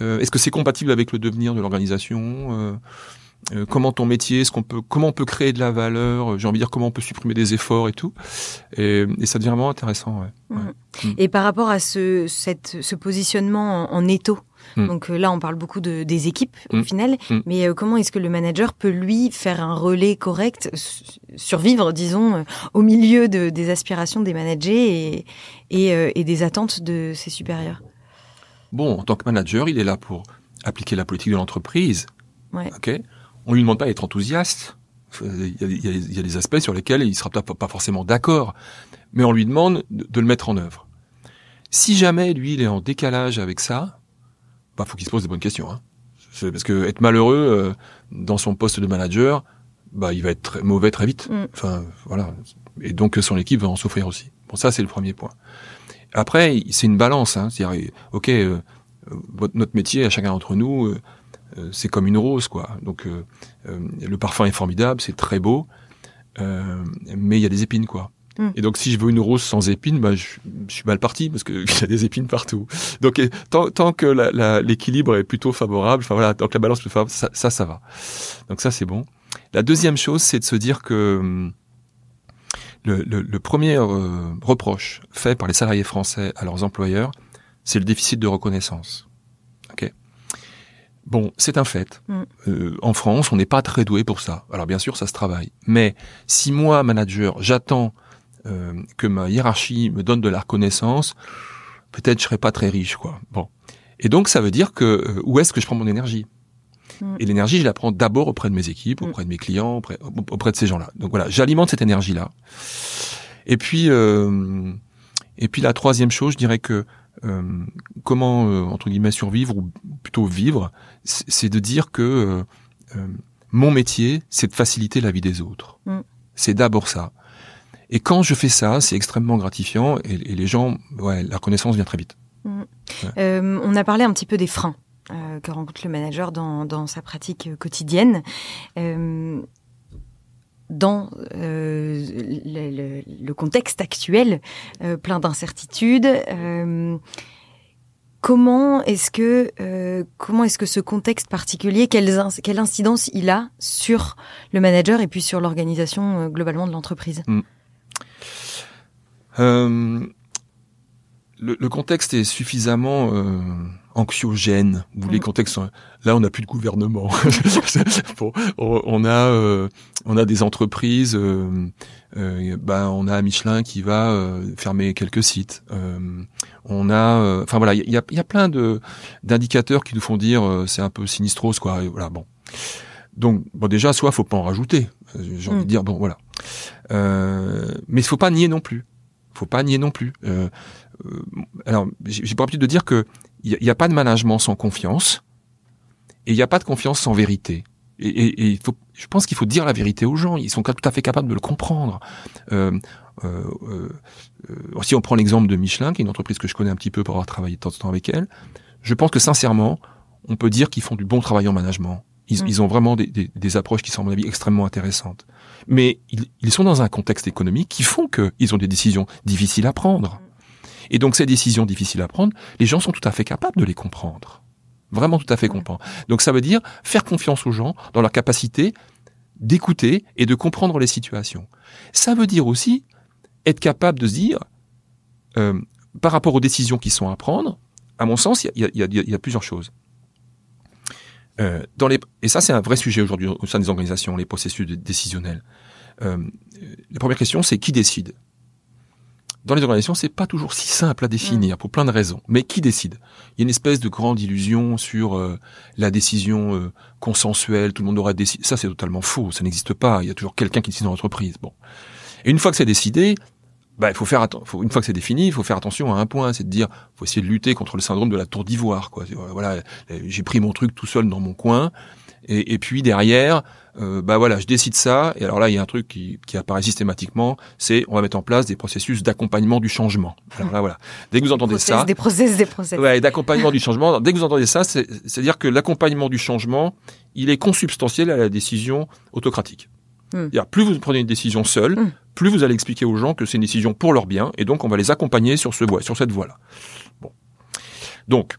Speaker 2: est-ce que c'est compatible avec le devenir de l'organisation, comment ton métier, comment on peut créer de la valeur, j'ai envie de dire comment on peut supprimer des efforts et tout, et ça devient vraiment intéressant. Ouais.
Speaker 1: Et par rapport à ce positionnement en étau, donc là on parle beaucoup des équipes au final, mais comment est-ce que le manager peut lui faire un relais correct, survivre disons au milieu des aspirations des managers et des attentes de ses supérieurs?
Speaker 2: Bon, en tant que manager, il est là pour appliquer la politique de l'entreprise.
Speaker 1: Ouais.
Speaker 2: Ok. On lui demande pas d'être enthousiaste. Il y a des aspects sur lesquels il sera pas forcément d'accord, mais on lui demande de le mettre en œuvre. Si jamais lui il est en décalage avec ça, faut qu'il se pose des bonnes questions. Hein. Parce que être malheureux dans son poste de manager, il va être très mauvais très vite. Enfin voilà. Et donc son équipe va en souffrir aussi. Bon, ça c'est le premier point. Après, c'est une balance. Hein. C'est-à-dire, ok, notre métier à chacun d'entre nous. C'est comme une rose, quoi. Donc, le parfum est formidable, c'est très beau, mais il y a des épines, quoi. Et donc, si je veux une rose sans épines, je suis mal parti, parce qu'il y a des épines partout. Donc, tant que l'équilibre est plutôt favorable, enfin voilà, tant que la balance est plutôt favorable, ça va. Donc ça, c'est bon. La deuxième chose, c'est de se dire que le premier reproche fait par les salariés français à leurs employeurs, c'est le déficit de reconnaissance. Ok. Bon, c'est un fait. En France, on n'est pas très doué pour ça. Alors bien sûr, ça se travaille. Mais si moi, manager, j'attends que ma hiérarchie me donne de la reconnaissance, peut-être je serai pas très riche, quoi. Bon. Et donc, ça veut dire que où est-ce que je prends mon énergie? Et l'énergie, je la prends d'abord auprès de mes équipes, auprès de mes clients, auprès de ces gens-là. Donc voilà, j'alimente cette énergie-là. Et puis la troisième chose, je dirais que comment entre guillemets survivre, ou plutôt vivre, c'est de dire que mon métier, c'est de faciliter la vie des autres. C'est d'abord ça. Et quand je fais ça, c'est extrêmement gratifiant, et les gens, la reconnaissance vient très vite.
Speaker 1: On a parlé un petit peu des freins que rencontre le manager dans sa pratique quotidienne. Dans le contexte actuel, plein d'incertitudes, comment est-ce que ce contexte particulier, quelle incidence il a sur le manager et puis sur l'organisation globalement de l'entreprise?
Speaker 2: Le contexte est suffisamment anxiogène. Vous voulez contexte. Là, on n'a plus de gouvernement. Bon, on a des entreprises. On a Michelin qui va fermer quelques sites. Enfin voilà, il y a plein d'indicateurs qui nous font dire c'est un peu sinistrose quoi. Et voilà, bon. Donc déjà, soit faut pas en rajouter. J'ai envie de dire bon voilà. Mais il faut pas nier non plus. Alors j'ai pour habitude de dire que il y a pas de management sans confiance et il y a pas de confiance sans vérité. Et je pense qu'il faut dire la vérité aux gens. Ils sont tout à fait capables de le comprendre. Si on prend l'exemple de Michelin, qui est une entreprise que je connais un petit peu pour avoir travaillé de temps en temps avec elle, je pense que sincèrement, on peut dire qu'ils font du bon travail en management. Ils ont vraiment des approches qui sont, à mon avis, extrêmement intéressantes. Mais ils sont dans un contexte économique qui font qu'ils ont des décisions difficiles à prendre. Et donc, ces décisions difficiles à prendre, les gens sont tout à fait capables de les comprendre. Vraiment tout à fait comprendre. Donc, ça veut dire faire confiance aux gens dans leur capacité d'écouter et de comprendre les situations. Ça veut dire aussi être capable de se dire, par rapport aux décisions qui sont à prendre, à mon sens, il y a plusieurs choses. Et ça, c'est un vrai sujet aujourd'hui au sein des organisations, les processus décisionnels. La première question, c'est qui décide ? Dans les organisations, c'est pas toujours si simple à définir, pour plein de raisons. Mais qui décide ? Il y a une espèce de grande illusion sur la décision consensuelle, tout le monde devrait décider. Ça, c'est totalement faux, ça n'existe pas. Il y a toujours quelqu'un qui décide dans l'entreprise. Bon. Et une fois que c'est décidé, il faut une fois que c'est défini, il faut faire attention à un point, c'est de dire, faut essayer de lutter contre le syndrome de la tour d'ivoire, quoi. Voilà, j'ai pris mon truc tout seul dans mon coin, et puis derrière, je décide ça, et alors là, il y a un truc qui apparaît systématiquement, c'est, on va mettre en place des processus d'accompagnement du changement. Alors là, voilà. Dès que vous entendez ça.
Speaker 1: Des process.
Speaker 2: Ouais, d'accompagnement du changement. Dès que vous entendez ça, c'est-à-dire que l'accompagnement du changement, il est consubstantiel à la décision autocratique. C'est-à-dire, plus vous prenez une décision seule, plus vous allez expliquer aux gens que c'est une décision pour leur bien, et donc on va les accompagner sur cette voie-là. Bon. Donc,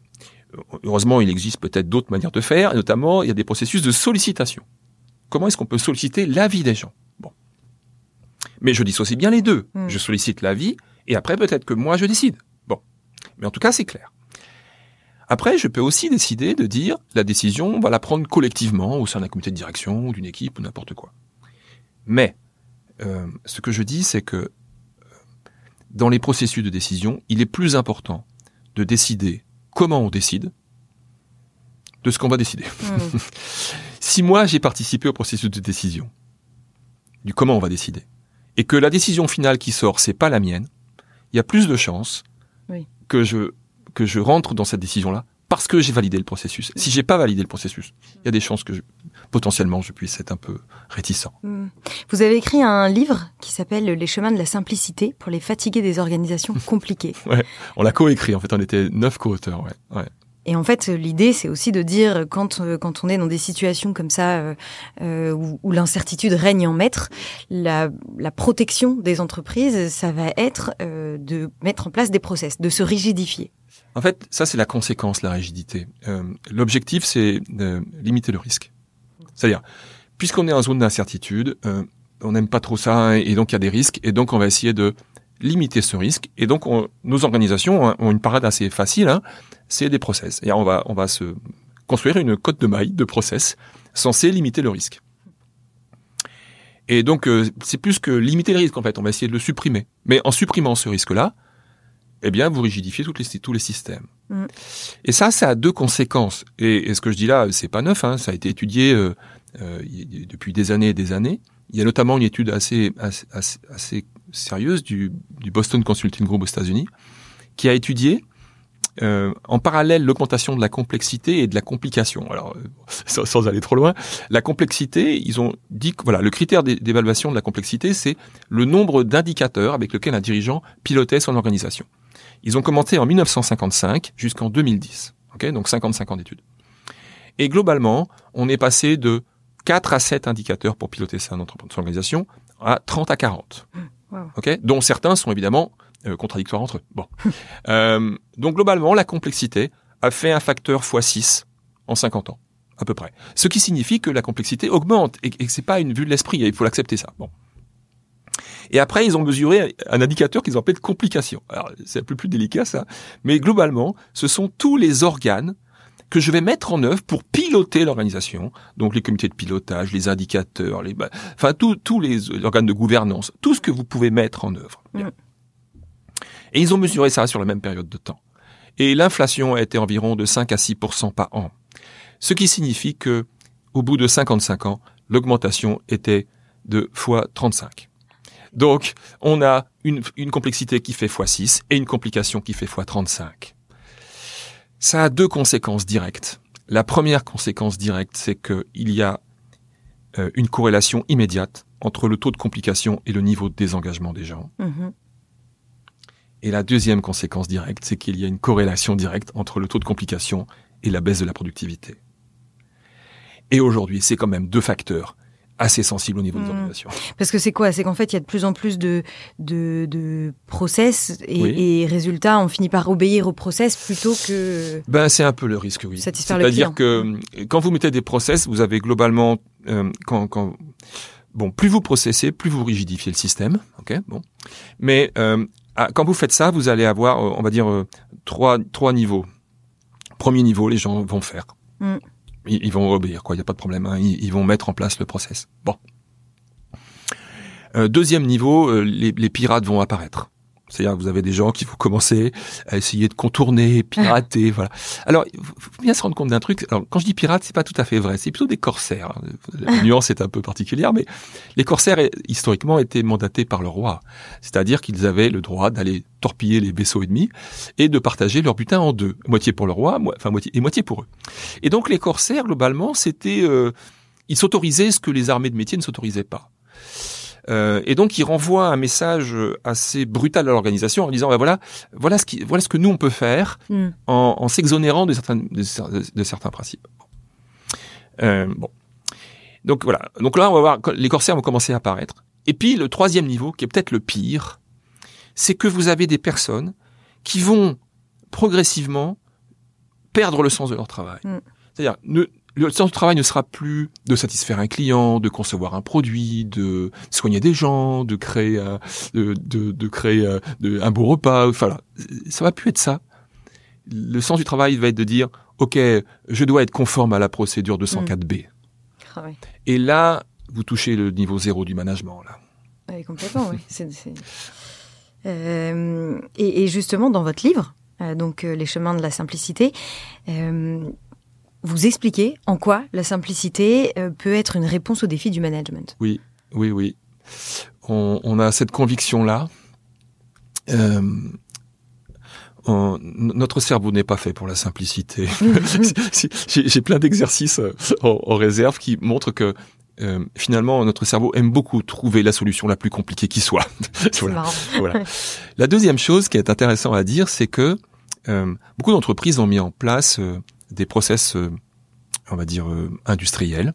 Speaker 2: heureusement, il existe peut-être d'autres manières de faire, et notamment, il y a des processus de sollicitation. Comment est-ce qu'on peut solliciter l'avis des gens ? Bon. Mais je dissocie bien les deux. Je sollicite l'avis, et après, peut-être que moi, je décide. Bon. Mais en tout cas, c'est clair. Après, je peux aussi décider de dire, la décision, on va la prendre collectivement, au sein d'un comité de direction, ou d'une équipe, ou n'importe quoi. Mais ce que je dis, c'est que dans les processus de décision, il est plus important de décider comment on décide de ce qu'on va décider. Si moi, j'ai participé au processus de décision, du comment on va décider, et que la décision finale qui sort, c'est pas la mienne, il y a plus de chances que je rentre dans cette décision-là parce que j'ai validé le processus. Si j'ai pas validé le processus, il y a des chances que potentiellement je puisse être un peu réticent.
Speaker 1: Vous avez écrit un livre qui s'appelle Les chemins de la simplicité pour les fatigués des organisations compliquées.
Speaker 2: Ouais, on l'a coécrit, en fait, on était 9 co-auteurs, ouais.
Speaker 1: Et en fait, l'idée, c'est aussi de dire, quand on est dans des situations comme ça, où l'incertitude règne en maître, la protection des entreprises, ça va être de mettre en place des process, de se rigidifier.
Speaker 2: En fait, ça, c'est la conséquence, la rigidité. L'objectif, c'est de limiter le risque. C'est-à-dire, puisqu'on est en zone d'incertitude, on n'aime pas trop ça, et donc il y a des risques, et donc on va essayer de limiter ce risque. Et donc, nos organisations ont une parade assez facile, c'est des process. Et on va se construire une cotte de maille de process censée limiter le risque. Et donc, c'est plus que limiter le risque, en fait. On va essayer de le supprimer. Mais en supprimant ce risque-là, eh bien, vous rigidifiez tous les systèmes. Et ça a deux conséquences. Et ce que je dis là, c'est pas neuf, ça a été étudié depuis des années et des années. Il y a notamment une étude assez sérieuse du Boston Consulting Group aux États-Unis qui a étudié en parallèle l'augmentation de la complexité et de la complication. Alors, sans aller trop loin, la complexité, ils ont dit que le critère d'évaluation de la complexité, c'est le nombre d'indicateurs avec lesquels un dirigeant pilotait son organisation. Ils ont commencé en 1955 jusqu'en 2010. Donc 55 ans d'études. Et globalement, on est passé de 4 à 7 indicateurs pour piloter son organisation à 30 à 40. Wow. Dont certains sont évidemment contradictoires entre eux. Bon. Donc globalement, la complexité a fait un facteur x6 en 50 ans, à peu près. Ce qui signifie que la complexité augmente et que c'est pas une vue de l'esprit, il faut l'accepter ça. Bon. Et après, ils ont mesuré un indicateur qu'ils ont appelé de complication. Alors, c'est un peu plus délicat, ça. Mais globalement, ce sont tous les organes que je vais mettre en œuvre pour piloter l'organisation. Donc, les comités de pilotage, les indicateurs, tous les organes de gouvernance, tout ce que vous pouvez mettre en œuvre. Bien. Et ils ont mesuré ça sur la même période de temps. Et l'inflation a été environ de 5 à 6% par an. Ce qui signifie que, au bout de 55 ans, l'augmentation était de fois 35. Donc, on a une complexité qui fait fois 6 et une complication qui fait fois 35. Ça a deux conséquences directes. La première conséquence directe, c'est qu'il y a une corrélation immédiate entre le taux de complication et le niveau de désengagement des gens. Mmh. Et la deuxième conséquence directe, c'est qu'il y a une corrélation directe entre le taux de complication et la baisse de la productivité. Et aujourd'hui, c'est quand même deux facteurs assez sensibles au niveau des organisations.
Speaker 1: Parce que c'est quoi ? C'est qu'en fait, il y a de plus en plus de process et résultat, on finit par obéir au process plutôt que...
Speaker 2: C'est un peu le risque, oui.
Speaker 1: Satisfaire le client.
Speaker 2: C'est-à-dire que quand vous mettez des process, vous avez globalement... plus vous processez, plus vous rigidifiez le système. Okay, bon. Mais quand vous faites ça, vous allez avoir, on va dire, trois niveaux. Premier niveau, les gens vont faire. Ils vont obéir, quoi. Il n'y a pas de problème. Hein. Ils vont mettre en place le process. Bon. Deuxième niveau, les pirates vont apparaître. C'est-à-dire, vous avez des gens qui vont commencer à essayer de contourner, pirater, voilà. Alors, il faut bien se rendre compte d'un truc. Alors, quand je dis pirates, c'est pas tout à fait vrai. C'est plutôt des corsaires. La nuance est un peu particulière, mais les corsaires, historiquement, étaient mandatés par le roi. C'est-à-dire qu'ils avaient le droit d'aller torpiller les vaisseaux ennemis et de partager leur butin en deux. Moitié pour le roi, moitié pour eux. Et donc, les corsaires, globalement, c'était, ils s'autorisaient ce que les armées de métier ne s'autorisaient pas. Et donc, il renvoie un message assez brutal à l'organisation en disant voilà ce que nous on peut faire en s'exonérant de certains principes. Bon. Donc voilà. Donc là, on va voir les corsaires vont commencer à apparaître. Et puis le troisième niveau, qui est peut-être le pire, c'est que vous avez des personnes qui vont progressivement perdre le sens de leur travail. C'est-à-dire le sens du travail ne sera plus de satisfaire un client, de concevoir un produit, de soigner des gens, de créer un beau repas. Enfin, ça va plus être ça. Le sens du travail va être de dire, ok, je dois être conforme à la procédure 204B.
Speaker 1: Ah oui.
Speaker 2: Et là, vous touchez le niveau 0 du management, là.
Speaker 1: Oui, complètement, oui. Et justement, dans votre livre, donc Les chemins de la simplicité, vous expliquez en quoi la simplicité peut être une réponse aux défis du management.
Speaker 2: Oui. On a cette conviction-là. Notre cerveau n'est pas fait pour la simplicité. J'ai plein d'exercices en réserve qui montrent que finalement, notre cerveau aime beaucoup trouver la solution la plus compliquée qui soit. Voilà. La deuxième chose qui est intéressante à dire, c'est que beaucoup d'entreprises ont mis en place des process, on va dire, industriels,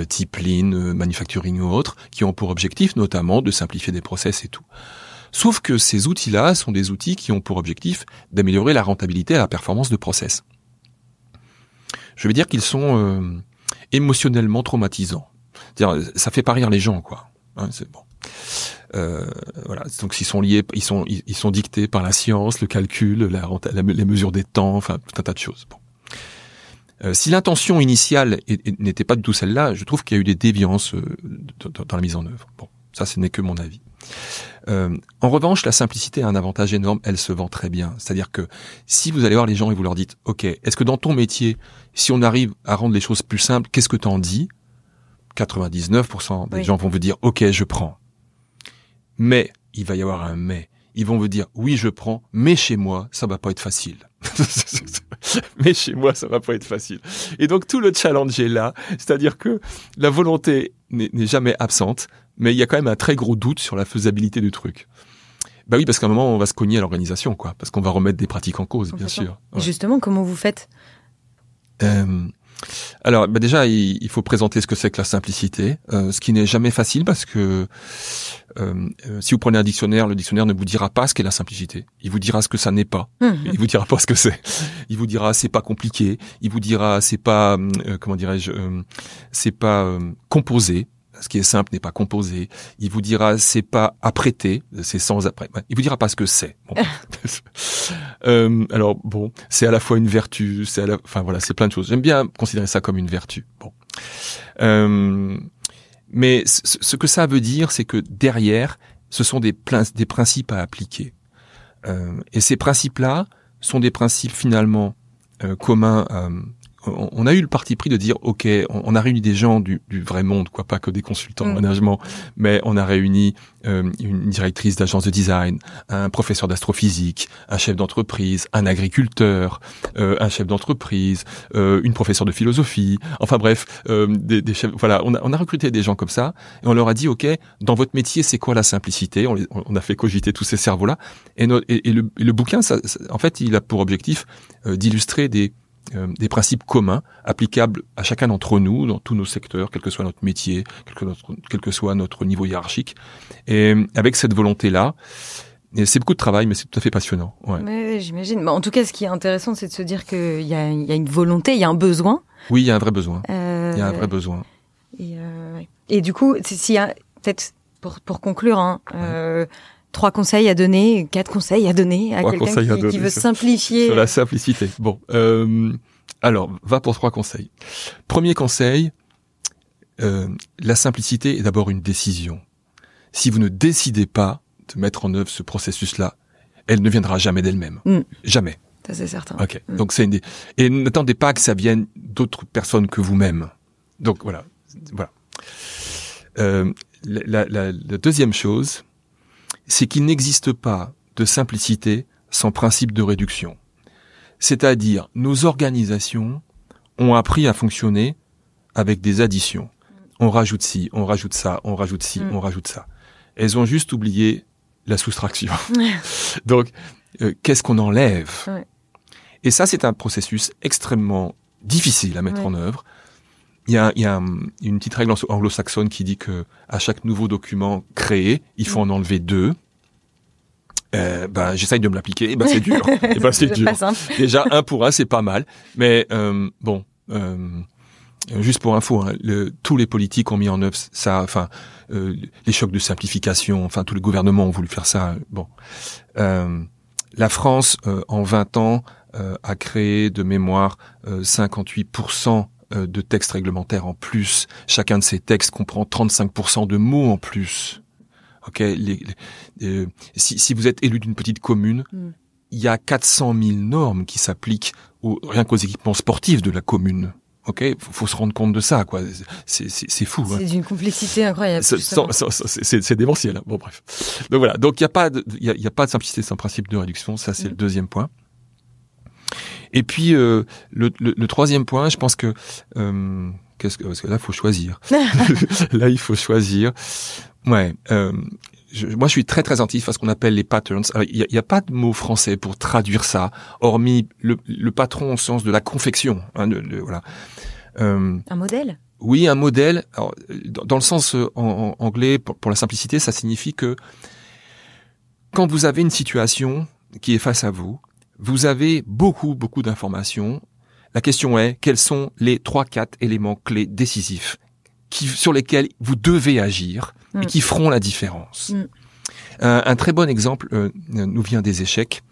Speaker 2: type Lean, manufacturing ou autres, qui ont pour objectif notamment de simplifier des process et tout. Sauf que ces outils-là sont des outils qui ont pour objectif d'améliorer la rentabilité et la performance de process. Je veux dire qu'ils sont émotionnellement traumatisants. C'est-à-dire, ça fait pas rire les gens, quoi. Hein, c'est bon. Voilà. Donc, ils sont liés, ils sont dictés par la science, le calcul, les mesures des temps, enfin, tout un tas de choses. Bon. Si l'intention initiale n'était pas du tout celle-là, je trouve qu'il y a eu des déviances dans la mise en œuvre. Bon, ça, ce n'est que mon avis. En revanche, la simplicité a un avantage énorme, elle se vend très bien. C'est-à-dire que si vous allez voir les gens et vous leur dites, OK, est-ce que dans ton métier, si on arrive à rendre les choses plus simples, qu'est-ce que t'en dis ? 99% des gens vont vous dire, OK, je prends. Mais, il va y avoir un mais. Ils vont vous dire, oui, je prends, mais chez moi, ça va pas être facile. Mais chez moi, ça va pas être facile. Et donc, tout le challenge est là. C'est-à-dire que la volonté n'est jamais absente, mais il y a quand même un très gros doute sur la faisabilité du truc. Bah oui, parce qu'à un moment, on va se cogner à l'organisation, quoi. Parce qu'on va remettre des pratiques en cause, bien sûr. Ouais.
Speaker 1: Et justement, comment vous faites ?
Speaker 2: Alors, déjà, il faut présenter ce que c'est que la simplicité, ce qui n'est jamais facile parce que si vous prenez un dictionnaire, le dictionnaire ne vous dira pas ce qu'est la simplicité. Il vous dira ce que ça n'est pas. Il vous dira pas ce que c'est. Il vous dira c'est pas compliqué. Il vous dira c'est pas c'est pas composé. ce qui est simple n'est pas composé. Il vous dira c'est pas apprêté, c'est sans après. Il vous dira pas ce que c'est. Bon. Alors bon, c'est à la fois une vertu, enfin voilà, c'est plein de choses. J'aime bien considérer ça comme une vertu. Bon. Mais ce que ça veut dire, c'est que derrière, ce sont des principes à appliquer. Et ces principes-là sont des principes finalement communs. On a eu le parti pris de dire, ok, on a réuni des gens du vrai monde, quoi, pas que des consultants en management, mais on a réuni une directrice d'agence de design, un professeur d'astrophysique, un chef d'entreprise, un agriculteur, un chef d'entreprise, une professeure de philosophie, enfin bref, des chefs. Voilà, on a recruté des gens comme ça et on leur a dit, ok, dans votre métier, c'est quoi la simplicité ? On a fait cogiter tous ces cerveaux-là et le bouquin, en fait, il a pour objectif d'illustrer des principes communs applicables à chacun d'entre nous dans tous nos secteurs, quel que soit notre métier, quel que soit notre niveau hiérarchique. Et avec cette volonté-là, et c'est beaucoup de travail, mais c'est tout à fait passionnant. Ouais.
Speaker 1: Mais j'imagine. En tout cas, ce qui est intéressant, c'est de se dire qu'il y a une volonté, il y a un besoin.
Speaker 2: Oui, il y a un vrai besoin. Il y a un vrai besoin.
Speaker 1: Et du coup, s'il y a peut-être pour conclure, 3 conseils à donner, 4 conseils à donner à quelqu'un qui veut simplifier.
Speaker 2: Sur la simplicité. Bon, alors, va pour 3 conseils. Premier conseil, la simplicité est d'abord une décision. Si vous ne décidez pas de mettre en œuvre ce processus-là, elle ne viendra jamais d'elle-même. Jamais.
Speaker 1: Ça, c'est certain.
Speaker 2: Ok. Donc, et n'attendez pas que ça vienne d'autres personnes que vous-même. Donc, voilà. La deuxième chose, c'est qu'il n'existe pas de simplicité sans principe de réduction. C'est-à-dire, nos organisations ont appris à fonctionner avec des additions. On rajoute ci, on rajoute ça, on rajoute ci, on rajoute ça. Elles ont juste oublié la soustraction. Donc, qu'est-ce qu'on enlève ? Et ça, c'est un processus extrêmement difficile à mettre en œuvre. Il y a une petite règle anglo-saxonne qui dit que à chaque nouveau document créé, il faut en enlever 2. J'essaye de me l'appliquer. C'est dur. C'est dur.
Speaker 1: Pas simple.
Speaker 2: Déjà 1 pour 1, c'est pas mal. Mais juste pour info, tous les politiques ont mis en œuvre ça. Enfin, les chocs de simplification. Enfin, tous les gouvernements ont voulu faire ça. Bon, la France en 20 ans a créé de mémoire 58% de textes réglementaires en plus. Chacun de ces textes comprend 35% de mots en plus. Ok, si vous êtes élu d'une petite commune, il y a 400 000 normes qui s'appliquent rien qu'aux équipements sportifs de la commune. Ok, faut se rendre compte de ça, quoi. C'est fou.
Speaker 1: C'est d'une complexité incroyable.
Speaker 2: C'est démentiel. Bon, bref. Donc voilà. Donc il y a pas de simplicité sans principe de réduction. Ça, c'est le deuxième point. Et puis le troisième point, je pense que parce que là, faut choisir. Là, il faut choisir. Ouais. Moi, je suis très très attentif à ce qu'on appelle les patterns. Alors, il y a pas de mot français pour traduire ça, hormis le patron au sens de la confection. Voilà.
Speaker 1: Un modèle.
Speaker 2: Oui, un modèle. Alors, dans le sens en anglais, pour la simplicité, ça signifie que quand vous avez une situation qui est face à vous, vous avez beaucoup d'informations. La question est, quels sont les 3-4 éléments clés décisifs sur lesquels vous devez agir et qui feront la différence. Un très bon exemple nous vient des échecs.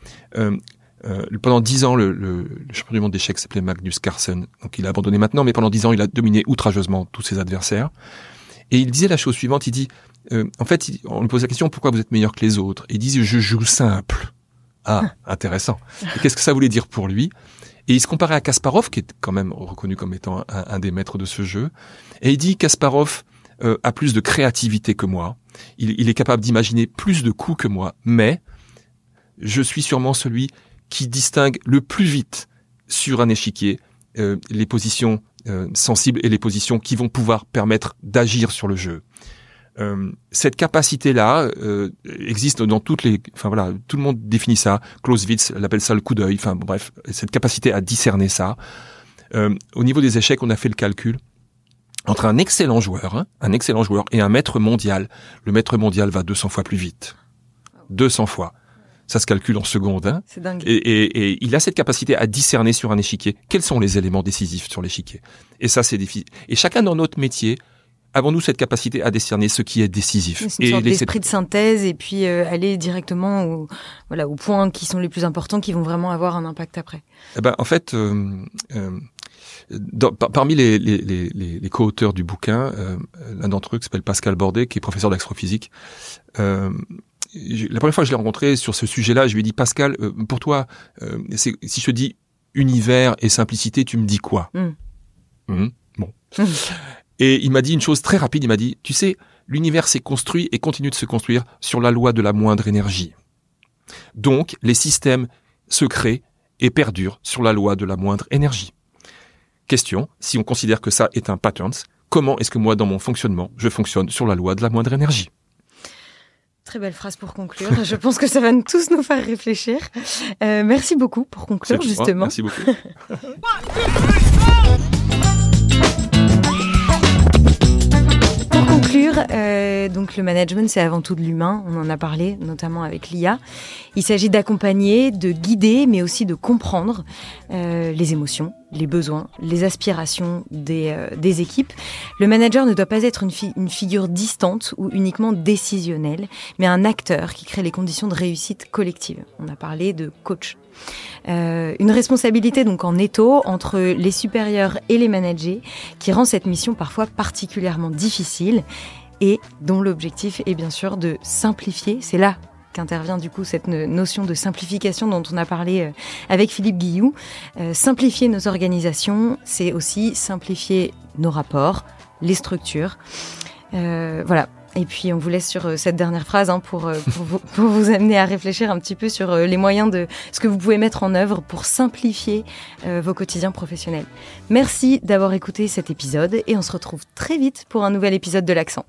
Speaker 2: Pendant 10 ans, le champion du monde d'échecs s'appelait Magnus Carlsen. Donc il a abandonné maintenant, mais pendant 10 ans, il a dominé outrageusement tous ses adversaires. Et il disait la chose suivante, il dit, en fait, on lui pose la question, pourquoi vous êtes meilleur que les autres ? Il dit, je joue simple. Ah, intéressant. Et qu'est-ce que ça voulait dire pour lui ? Et il se comparait à Kasparov, qui est quand même reconnu comme étant un des maîtres de ce jeu. Et il dit, Kasparov a plus de créativité que moi. Il est capable d'imaginer plus de coups que moi. Mais je suis sûrement celui qui distingue le plus vite sur un échiquier les positions sensibles et les positions qui vont pouvoir permettre d'agir sur le jeu. Cette capacité-là existe dans toutes les... Enfin voilà, tout le monde définit ça. Clausewitz l'appelle ça le coup d'œil. Enfin bref, cette capacité à discerner ça. Au niveau des échecs, on a fait le calcul entre un excellent joueur et un maître mondial. Le maître mondial va 200 fois plus vite. 200 fois. Ça se calcule en secondes. Hein.
Speaker 1: C'est dingue.
Speaker 2: Et il a cette capacité à discerner sur un échiquier quels sont les éléments décisifs sur l'échiquier. Et ça, c'est difficile. Et chacun dans notre métier avons-nous cette capacité à discerner ce qui est décisif?
Speaker 1: C'est une sorte d'esprit de synthèse et puis aller directement aux points qui sont les plus importants, qui vont vraiment avoir un impact après.
Speaker 2: En fait, parmi les co-auteurs du bouquin, l'un d'entre eux qui s'appelle Pascal Bordet, qui est professeur d'astrophysique, la première fois que je l'ai rencontré sur ce sujet-là, je lui ai dit, Pascal, pour toi, si je te dis univers et simplicité, tu me dis quoi? Bon. Et il m'a dit une chose très rapide, il m'a dit, tu sais, l'univers s'est construit et continue de se construire sur la loi de la moindre énergie. Donc, les systèmes se créent et perdurent sur la loi de la moindre énergie. Question, si on considère que ça est un pattern, comment est-ce que moi, dans mon fonctionnement, je fonctionne sur la loi de la moindre énergie?
Speaker 1: Très belle phrase pour conclure. Je pense que ça va tous nous faire réfléchir. Merci beaucoup pour conclure, justement.
Speaker 2: Merci beaucoup.
Speaker 1: Pour conclure, donc le management, c'est avant tout de l'humain. On en a parlé, notamment avec l'IA. Il s'agit d'accompagner, de guider, mais aussi de comprendre les émotions, les besoins, les aspirations des équipes. Le manager ne doit pas être une figure distante ou uniquement décisionnelle, mais un acteur qui crée les conditions de réussite collective. On a parlé de coach. Une responsabilité donc en étau entre les supérieurs et les managers qui rend cette mission parfois particulièrement difficile et dont l'objectif est bien sûr de simplifier. C'est là qu'intervient du coup cette notion de simplification dont on a parlé avec Philippe Guilloux. Simplifier nos organisations, c'est aussi simplifier nos rapports, les structures. Voilà. Et puis on vous laisse sur cette dernière phrase pour vous amener à réfléchir un petit peu sur les moyens de ce que vous pouvez mettre en œuvre pour simplifier vos quotidiens professionnels. Merci d'avoir écouté cet épisode et on se retrouve très vite pour un nouvel épisode de l'Accent.